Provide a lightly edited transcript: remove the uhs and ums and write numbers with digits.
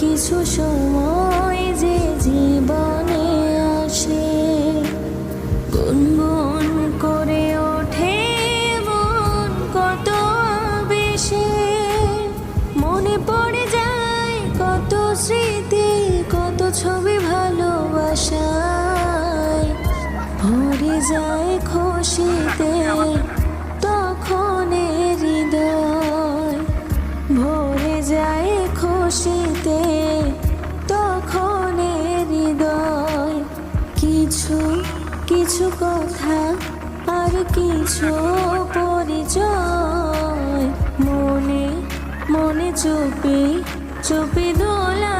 কিছু সময় যে জীবনে আসে, গুনগুন করে ওঠে মন কত বেশি, মনে পড়ে যায় কত স্মৃতি, কত ছবি ভালোবাসায়, ভরে যায় খুশিতে তখন হৃদয়, ভরে যায় খুশিতে তখন হৃদয়। কিছু কিছু কথা আর কিছু পরিচয়, মনে মনে চুপি চুপি দোলা